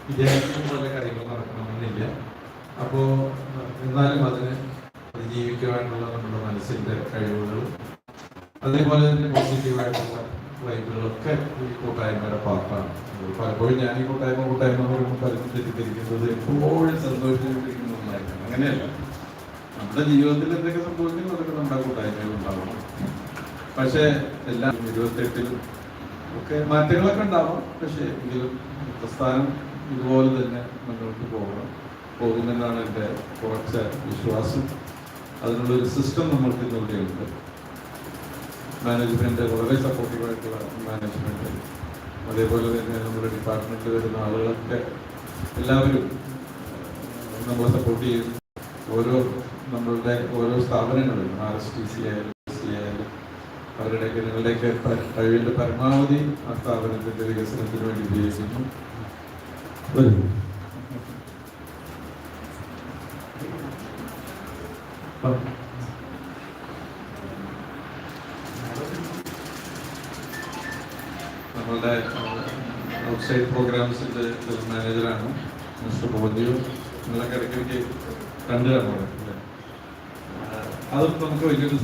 വിചാരിക്കുന്ന പോലെ കാര്യങ്ങൾ നടക്കണമെന്നില്ല. അപ്പോൾ എന്നാലും അതിന് ജീവിക്കുവാനുള്ള നമ്മുടെ മനസ്സിൻ്റെ കഴിവുകളും അതേപോലെ തന്നെ പോസിറ്റീവായിട്ടുള്ള വൈബുകളൊക്കെ ഈ കൂട്ടായ്മയുടെ പാർട്ടാണ്. പലപ്പോഴും ഞാൻ ഈ കൂട്ടായ്മ പറയുമ്പോൾ പലരും തെറ്റിദ്ധരിക്കുന്നത് എപ്പോഴും സന്തോഷിച്ചിരിക്കുന്നതായിരിക്കും. അങ്ങനെയല്ല. നമ്മുടെ ജീവിതത്തിൽ എന്തൊക്കെ സംഭവിക്കുന്നു അതൊക്കെ നമ്മുടെ കൂട്ടായ്മയിൽ ഉണ്ടാവണം. പക്ഷേ എല്ലാം 28-ൽ ഒക്കെ മാറ്റങ്ങളൊക്കെ ഉണ്ടാവാം. പക്ഷേ എങ്കിലും പ്രസ്ഥാനം ഇതുപോലെ തന്നെ മുന്നോട്ട് പോകുമെന്നാണ് എൻ്റെ കുറച്ച് വിശ്വാസം. അതിനുള്ളൊരു സിസ്റ്റം നമ്മൾക്ക് ഇന്നിവിടെയുണ്ട്. മാനേജ്മെൻറ്റ് വളരെ സപ്പോർട്ടീവായിട്ടുള്ള മാനേജ്മെൻറ്റ്, അതേപോലെ തന്നെ നമ്മുടെ ഡിപ്പാർട്ട്മെൻറ്റിൽ വരുന്ന ആളുകളൊക്കെ എല്ലാവരും നമ്മളെ സപ്പോർട്ട് ചെയ്യുന്നു. നമ്മളുടെ ഓരോ സ്ഥാപനങ്ങളും RSTC ആയാലും SC ആയാലും അവരുടെയൊക്കെ നിങ്ങളുടെയൊക്കെ കഴിവിൻ്റെ പരമാവധി ആ സ്ഥാപനത്തിൻ്റെ വികസനത്തിന് വേണ്ടി ഉപയോഗിക്കുന്നു. നമ്മളുടെ ഔട്ട്സൈഡ് പ്രോഗ്രാംസിൻ്റെ മാനേജറാണ് മിസ്റ്റർ ബോധ്യു. നിങ്ങളൊക്കെ ഇടയ്ക്കിടയ്ക്ക് കണ്ടു കാണുന്നത് അതും നമുക്ക് വലിയൊരു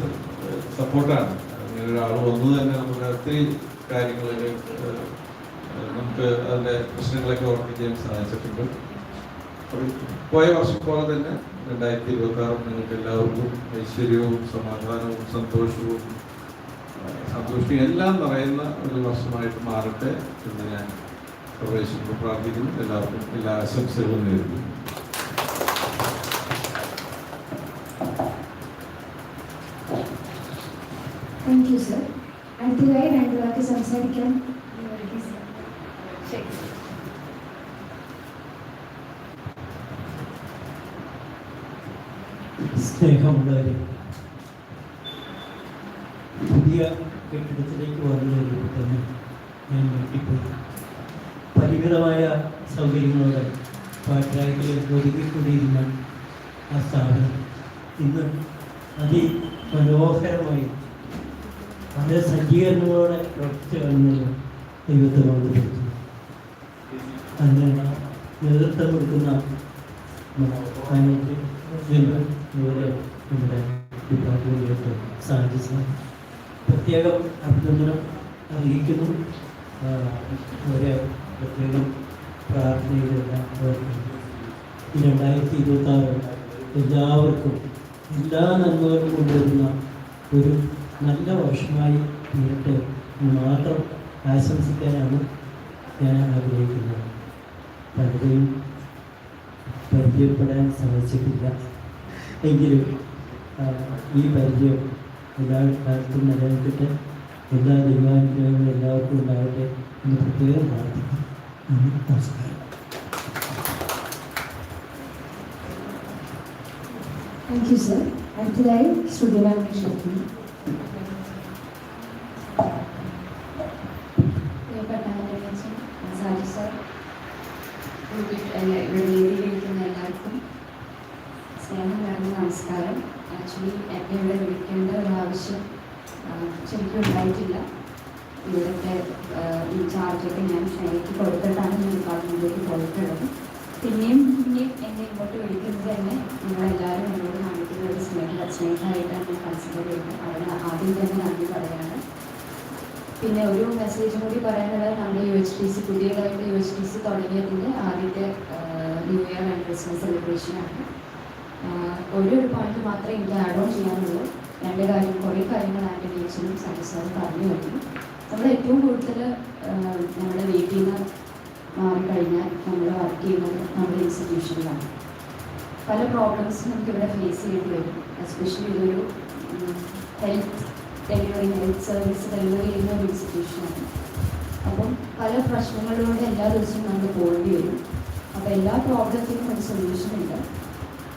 സപ്പോർട്ടാണ്. അങ്ങനെ ഒരാൾ വന്നു തന്നെ നമ്മുടെ ഒത്തിരി കാര്യങ്ങളിൽ നമുക്ക് അതിൻ്റെ പ്രശ്നങ്ങളൊക്കെ ഓർമ്മിക്കാൻ സാധിച്ചിട്ടുണ്ട്. പോയ വർഷം പോലെ തന്നെ 2026 നിങ്ങൾക്ക് എല്ലാവർക്കും ഐശ്വര്യവും സമാധാനവും സന്തോഷവും എല്ലാം നിറയുന്ന ഒരു വർഷമായിട്ട് മാറട്ടെ എന്ന് ഞാൻ സർവേശ്വരനോട് പ്രാർത്ഥിക്കുന്നു. എല്ലാവർക്കും എല്ലാ ആശംസകളും നേരുന്നു. Thank you sir. അടുത്തതായി 2 വാക്ക് സംസാരിക്കാൻ സ്നേഹമുള്ളവരെ, പുതിയ കെട്ടിടത്തിലേക്ക് വന്നതിൽ തന്നെ ഞാൻ ഞെട്ടിപ്പോയി. പരിമിതമായ സൗകര്യങ്ങളോടെ പാട്രാക്കിൽ ഒതുക്കിക്കൊണ്ടിരുന്ന ആ സ്ഥാപനം ഇന്ന് അതിമനോഹരമായി വളരെ സജ്ജീകരണങ്ങളോടെ പ്രവർത്തിച്ചു കഴിഞ്ഞത് ദൈവത്തെ പങ്കുവെച്ചു. അതിന് നേതൃത്വം കൊടുക്കുന്ന നമ്മുടെ ഡിപ്പാർട്ട്മെൻറ്റിലേക്ക് സാധിച്ചു പ്രത്യേകം അഭിനന്ദനം അറിയിക്കുന്നു. അവരെ പ്രത്യേകം പ്രാർത്ഥനയിലെല്ലാം ഓർക്കുന്നു. 2026 എല്ലാവർക്കും എല്ലാ നന്മകളും കൊണ്ടുവരുന്ന ഒരു നല്ല വർഷമായി തീരട്ടെ എന്ന് മാത്രം ആശംസിക്കാനാണ് ഞാൻ ആഗ്രഹിക്കുന്നത്. പലരെയും പരിചയപ്പെടാൻ സാധിച്ചിട്ടില്ല. എങ്കിലും ഈ പരിചയം എല്ലാ കാലത്തും നിലനിൽക്കട്ടെ. എല്ലാ ദൈവാനുഗ്രഹങ്ങളും എല്ലാവർക്കും ഉണ്ടാകട്ടെ എന്ന് പ്രത്യേകം പ്രാർത്ഥിക്കുന്നു. നമസ്കാരം. Thank you sir. അടുത്തതായി ശ്രുതിരാമ ക്ഷേത്രം. എല്ലാവർക്കും സ്നേഹം നിറഞ്ഞ നമസ്കാരം. ആക്ച്വലി എന്നെ ഇവിടെ വിളിക്കേണ്ട ഒരു ആവശ്യം ശരിക്കും ഉണ്ടായിട്ടില്ല. ഇവിടുത്തെ ഈ ചാർജൊക്കെ ഞാൻ ക്ഷണിക്ക് കൊടുത്തിട്ടാണ് ഞാൻ ഡിപ്പാർട്ട്മെൻറ്റിലേക്ക് പോയിട്ടുള്ളത്. പിന്നെയും എന്നെ ഇങ്ങോട്ട് വിളിക്കുന്നത് തന്നെ നിങ്ങളെല്ലാവരും എന്നോട് കാണിക്കുന്ന ഒരു സ്നേഹമായിട്ടാണ് ഞാൻ കൺസിഡർ ചെയ്യുന്നത്. അതിന് ആദ്യം തന്നെ നന്ദി പറയാണ്. പിന്നെ ഒരു മെസ്സേജ് കൂടി പറയാനുള്ളത്, നമ്മുടെ UHTC പുതിയതായിട്ട് UHTC തുടങ്ങിയതിൻ്റെ ആദ്യത്തെ ന്യൂ ഇയർ ആൻഡ് ക്രിസ്മസ് സെലിബ്രേഷനാണ്. ഒരു പോയിന്റ് മാത്രമേ എനിക്ക് ആഡ് ഓൺ ചെയ്യാനുള്ളൂ. കുറേ കാര്യങ്ങൾ ആൻറ്റി ടീച്ചറും സജസ്സാറും പറഞ്ഞു കഴിഞ്ഞു. നമ്മൾ ഏറ്റവും കൂടുതൽ നമ്മുടെ വീട്ടിൽ നിന്ന് മാറിക്കഴിഞ്ഞാൽ നമ്മൾ വർക്ക് ചെയ്യുന്നത് നമ്മുടെ ഇൻസ്റ്റിറ്റ്യൂഷനിലാണ്. പല പ്രോബ്ലംസും നമുക്കിവിടെ ഫേസ് ചെയ്യേണ്ടി വരും. എസ്പെഷ്യലി ഇതൊരു ഹെൽത്ത് സർവീസ് ഡെലിവറി ചെയ്യുന്ന ഒരു ഇൻസ്റ്റിറ്റ്യൂഷനാണ്. അപ്പം പല പ്രശ്നങ്ങളിലൂടെ എല്ലാ ദിവസവും നമ്മൾ പോകേണ്ടി വരും. അപ്പോൾ എല്ലാ പ്രോബ്ലത്തിനും ഒരു സൊല്യൂഷൻ ഉണ്ട്.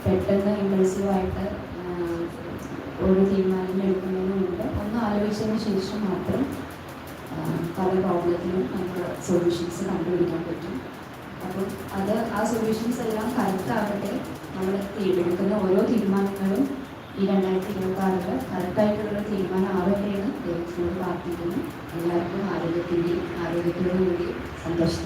പെട്ടെന്ന് ഇമ്പൾസീവായിട്ട് ഒരു തീരുമാനം എടുക്കുന്നതിന് മുമ്പ് ഒന്ന് ആലോചിച്ചതിന് ശേഷം മാത്രം പല പ്രോബ്ലത്തിനും നമുക്ക് സൊല്യൂഷൻസ് കണ്ടുപിടിക്കാൻ പറ്റും. അപ്പം ആ സൊല്യൂഷൻസ് എല്ലാം കറക്റ്റാകട്ടെ. നമ്മൾ എടുക്കുന്ന ഓരോ തീരുമാനങ്ങളും ഈ 2026 കറക്റ്റായിട്ടുള്ള തീരുമാനം ആവട്ടെ എന്ന് ദൈവത്തിനോട് പ്രാർത്ഥിക്കുന്നു. എല്ലാവർക്കും ആരോഗ്യത്തോടുകൂടി സന്തോഷം.